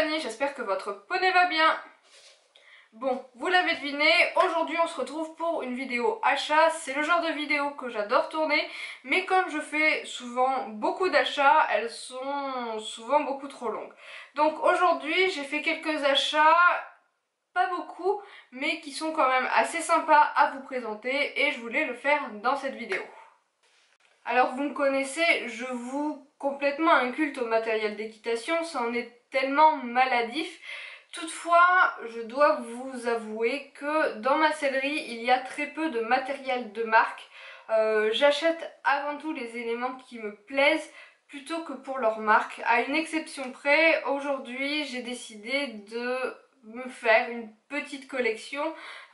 Stéphanie, j'espère que votre poney va bien. Bon, vous l'avez deviné, aujourd'hui on se retrouve pour une vidéo achat. C'est le genre de vidéo que j'adore tourner, mais comme je fais souvent beaucoup d'achats, elles sont souvent beaucoup trop longues. Donc aujourd'hui j'ai fait quelques achats, pas beaucoup, mais qui sont quand même assez sympas à vous présenter et je voulais le faire dans cette vidéo. Alors vous me connaissez, je voue complètement un culte au matériel d'équitation, ça en est tellement maladif. Toutefois, je dois vous avouer que dans ma sellerie, il y a très peu de matériel de marque. J'achète avant tout les éléments qui me plaisent plutôt que pour leur marque. À une exception près, aujourd'hui j'ai décidé de me faire une petite collection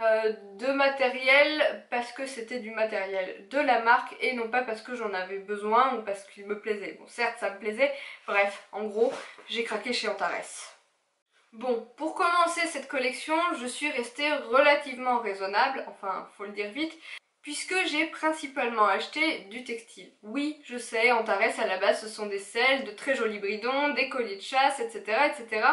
de matériel parce que c'était du matériel de la marque et non pas parce que j'en avais besoin ou parce qu'il me plaisait. Bon, certes ça me plaisait, bref, en gros, j'ai craqué chez Antares. Bon, pour commencer cette collection, je suis restée relativement raisonnable, enfin faut le dire vite, puisque j'ai principalement acheté du textile. Oui, je sais, Antares à la base ce sont des selles, de très jolis bridons, des colliers de chasse, etc. etc.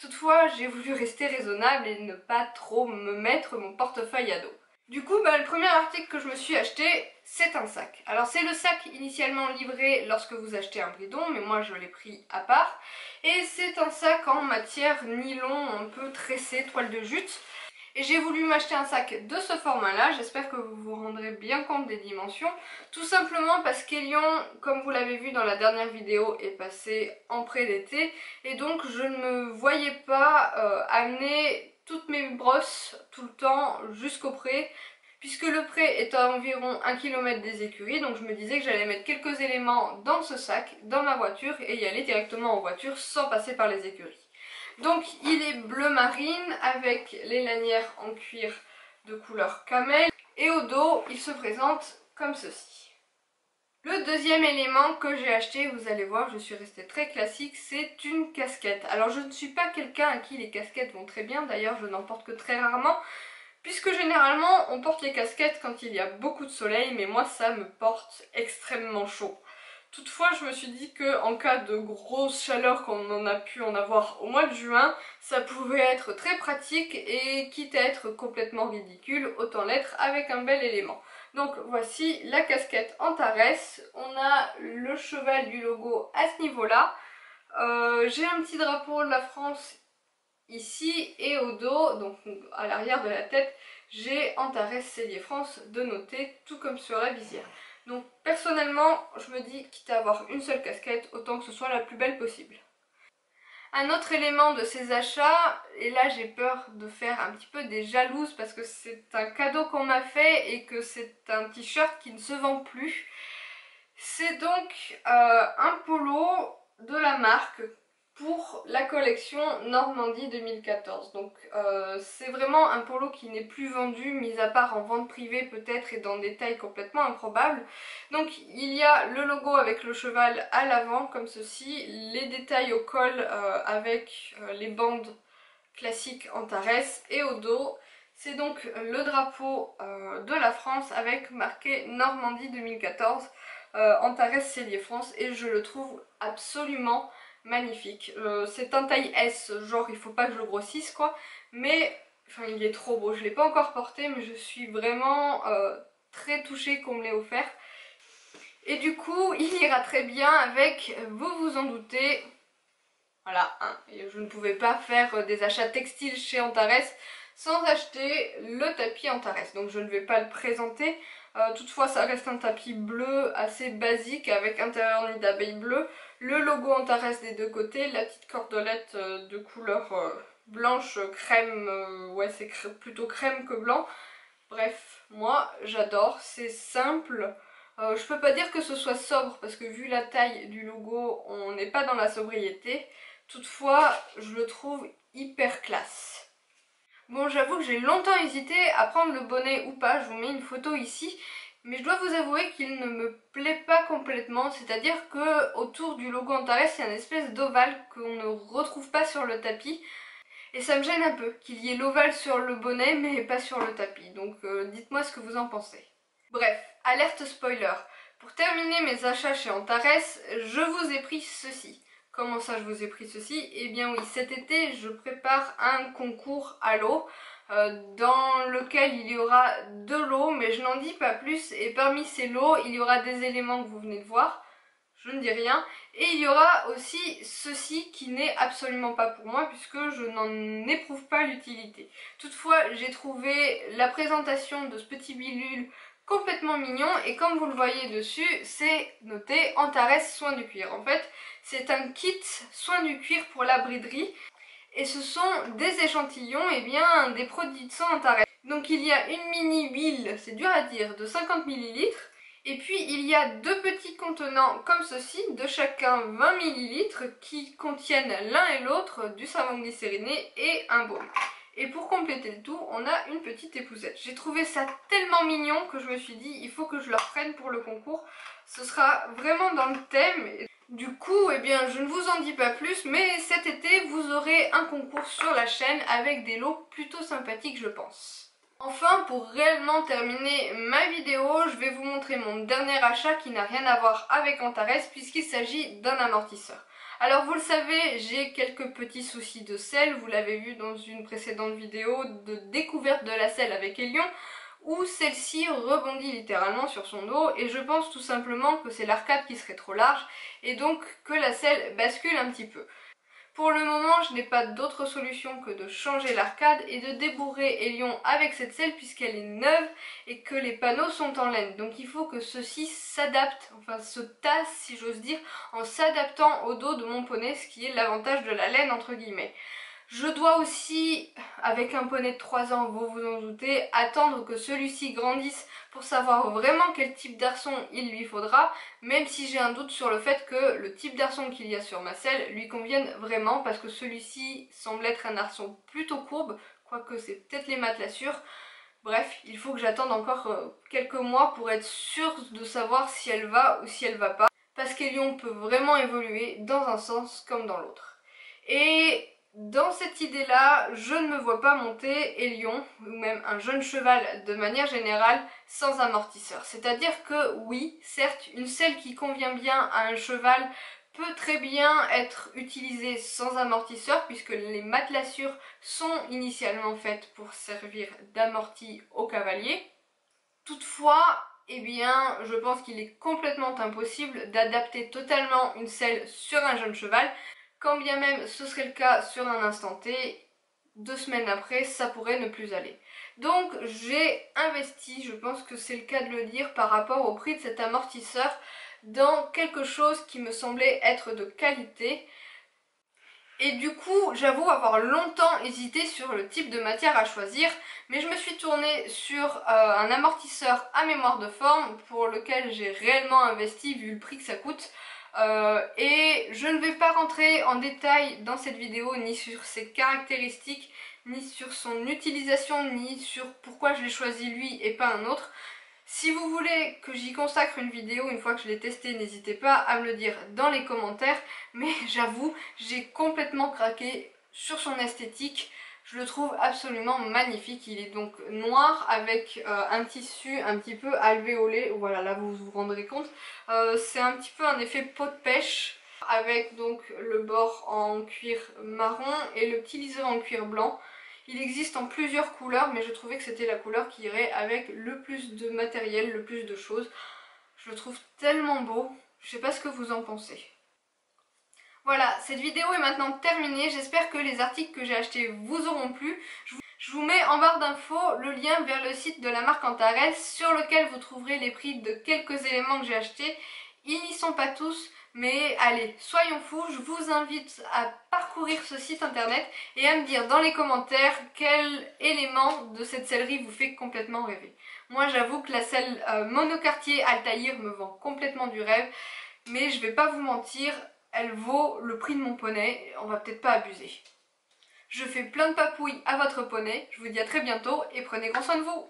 Toutefois, j'ai voulu rester raisonnable et ne pas trop me mettre mon portefeuille à dos. Du coup, le premier article que je me suis acheté, c'est un sac. Alors c'est le sac initialement livré lorsque vous achetez un bridon, mais moi je l'ai pris à part. Et c'est un sac en matière nylon un peu tressé, toile de jute. Et j'ai voulu m'acheter un sac de ce format-là, j'espère que vous vous rendrez bien compte des dimensions. Tout simplement parce qu'Elion, comme vous l'avez vu dans la dernière vidéo, est passé en prêt d'été. Et donc je ne me voyais pas amener toutes mes brosses tout le temps jusqu'au pré, puisque le pré est à environ 1 km des écuries, donc je me disais que j'allais mettre quelques éléments dans ce sac, dans ma voiture, et y aller directement en voiture sans passer par les écuries. Donc il est bleu marine avec les lanières en cuir de couleur camel, et au dos il se présente comme ceci. Le deuxième élément que j'ai acheté, vous allez voir, je suis restée très classique, c'est une casquette. Alors je ne suis pas quelqu'un à qui les casquettes vont très bien, d'ailleurs je n'en porte que très rarement, puisque généralement on porte les casquettes quand il y a beaucoup de soleil, mais moi ça me porte extrêmement chaud. Toutefois, je me suis dit qu'en cas de grosse chaleur comme on en a pu en avoir au mois de juin, ça pouvait être très pratique et quitte à être complètement ridicule, autant l'être avec un bel élément. Donc voici la casquette Antares, on a le cheval du logo à ce niveau-là. J'ai un petit drapeau de la France ici et au dos, donc à l'arrière de la tête, j'ai Antares Cellier France de noter, tout comme sur la visière. Donc personnellement, je me dis, quitte à avoir une seule casquette, autant que ce soit la plus belle possible. Un autre élément de ces achats, et là j'ai peur de faire un petit peu des jalouses parce que c'est un cadeau qu'on m'a fait et que c'est un t-shirt qui ne se vend plus. C'est donc un polo de la marque pour la collection Normandie 2014. Donc c'est vraiment un polo qui n'est plus vendu, mis à part en vente privée peut-être et dans des tailles complètement improbables. Donc il y a le logo avec le cheval à l'avant comme ceci, les détails au col avec les bandes classiques Antares, et au dos c'est donc le drapeau de la France avec marqué Normandie 2014 Antares Cellier France, et je le trouve absolument magnifique. C'est un taille S, genre il faut pas que je le grossisse quoi, mais enfin il est trop beau. Je l'ai pas encore porté mais je suis vraiment très touchée qu'on me l'ait offert. Et du coup il ira très bien avec, vous vous en doutez, voilà, hein, je ne pouvais pas faire des achats textiles chez Antares sans acheter le tapis Antares. Donc je ne vais pas le présenter. Toutefois ça reste un tapis bleu assez basique avec intérieur nid d'abeille bleu, le logo Antares des deux côtés, la petite cordelette de couleur blanche crème, ouais c'est plutôt crème que blanc. Bref, moi j'adore, c'est simple. Je peux pas dire que ce soit sobre parce que vu la taille du logo on n'est pas dans la sobriété. Toutefois je le trouve hyper classe. Bon, j'avoue que j'ai longtemps hésité à prendre le bonnet ou pas, je vous mets une photo ici, mais je dois vous avouer qu'il ne me plaît pas complètement, c'est-à-dire que autour du logo Antares, il y a une espèce d'ovale qu'on ne retrouve pas sur le tapis, et ça me gêne un peu qu'il y ait l'ovale sur le bonnet mais pas sur le tapis, donc dites-moi ce que vous en pensez. Bref, alerte spoiler, pour terminer mes achats chez Antares, je vous ai pris ceci. Comment ça je vous ai pris ceci? Eh bien oui, cet été je prépare un concours à l'eau dans lequel il y aura de l'eau, mais je n'en dis pas plus, et parmi ces lots il y aura des éléments que vous venez de voir, je ne dis rien, et il y aura aussi ceci qui n'est absolument pas pour moi puisque je n'en éprouve pas l'utilité. Toutefois j'ai trouvé la présentation de ce petit bidule complètement mignon, et comme vous le voyez dessus, c'est noté Antares soin du cuir. En fait, c'est un kit soin du cuir pour la briderie, et ce sont des échantillons, et bien des produits de sang Antares. Donc il y a une mini huile, c'est dur à dire, de 50 ml, et puis il y a deux petits contenants comme ceci, de chacun 20 ml, qui contiennent l'un et l'autre du savon glycériné et un baume. Et pour compléter le tout, on a une petite épousette. J'ai trouvé ça tellement mignon que je me suis dit, il faut que je le reprenne pour le concours. Ce sera vraiment dans le thème. Du coup, eh bien, je ne vous en dis pas plus, mais cet été, vous aurez un concours sur la chaîne avec des lots plutôt sympathiques, je pense. Enfin, pour réellement terminer ma vidéo, je vais vous montrer mon dernier achat qui n'a rien à voir avec Antares puisqu'il s'agit d'un amortisseur. Alors vous le savez, j'ai quelques petits soucis de selle, vous l'avez vu dans une précédente vidéo de découverte de la selle avec Elion, où celle-ci rebondit littéralement sur son dos, et je pense tout simplement que c'est l'arcade qui serait trop large et donc que la selle bascule un petit peu. Pour le moment, je n'ai pas d'autre solution que de changer l'arcade et de débourrer Elion avec cette selle puisqu'elle est neuve et que les panneaux sont en laine. Donc il faut que ceci s'adapte, enfin se tasse si j'ose dire, en s'adaptant au dos de mon poney, ce qui est l'avantage de la laine entre guillemets. Je dois aussi, avec un poney de 3 ans, vous vous en doutez, attendre que celui-ci grandisse pour savoir vraiment quel type d'arçon il lui faudra, même si j'ai un doute sur le fait que le type d'arçon qu'il y a sur ma selle lui convienne vraiment, parce que celui-ci semble être un arçon plutôt courbe, quoique c'est peut-être les matelassures. Bref, il faut que j'attende encore quelques mois pour être sûre de savoir si elle va ou si elle va pas, parce qu'Elion peut vraiment évoluer dans un sens comme dans l'autre. Et dans cette idée-là, je ne me vois pas monter Elion, ou même un jeune cheval de manière générale, sans amortisseur. C'est-à-dire que oui, certes, une selle qui convient bien à un cheval peut très bien être utilisée sans amortisseur, puisque les matelassures sont initialement faites pour servir d'amorti au cavalier. Toutefois, eh bien, je pense qu'il est complètement impossible d'adapter totalement une selle sur un jeune cheval. Quand bien même ce serait le cas sur un instant T, 2 semaines après, ça pourrait ne plus aller. Donc j'ai investi, je pense que c'est le cas de le dire, par rapport au prix de cet amortisseur, dans quelque chose qui me semblait être de qualité. Et du coup, j'avoue avoir longtemps hésité sur le type de matière à choisir, mais je me suis tournée sur un amortisseur à mémoire de forme pour lequel j'ai réellement investi vu le prix que ça coûte. Et je ne vais pas rentrer en détail dans cette vidéo ni sur ses caractéristiques, ni sur son utilisation, ni sur pourquoi je l'ai choisi lui et pas un autre. Si vous voulez que j'y consacre une vidéo une fois que je l'ai testé, n'hésitez pas à me le dire dans les commentaires, mais j'avoue, j'ai complètement craqué sur son esthétique. Je le trouve absolument magnifique. Il est donc noir avec un tissu un petit peu alvéolé. Voilà, là vous vous rendrez compte. C'est un petit peu un effet peau de pêche avec donc le bord en cuir marron et le petit liseré en cuir blanc. Il existe en plusieurs couleurs, mais je trouvais que c'était la couleur qui irait avec le plus de matériel, le plus de choses. Je le trouve tellement beau. Je sais pas ce que vous en pensez. Voilà, cette vidéo est maintenant terminée. J'espère que les articles que j'ai achetés vous auront plu. Je vous mets en barre d'infos le lien vers le site de la marque Antares sur lequel vous trouverez les prix de quelques éléments que j'ai achetés. Ils n'y sont pas tous, mais allez, soyons fous, je vous invite à parcourir ce site internet et à me dire dans les commentaires quel élément de cette sellerie vous fait complètement rêver. Moi j'avoue que la selle monocartier Altaïr me vend complètement du rêve, mais je vais pas vous mentir, elle vaut le prix de mon poney, on va peut-être pas abuser. Je fais plein de papouilles à votre poney, je vous dis à très bientôt et prenez grand soin de vous.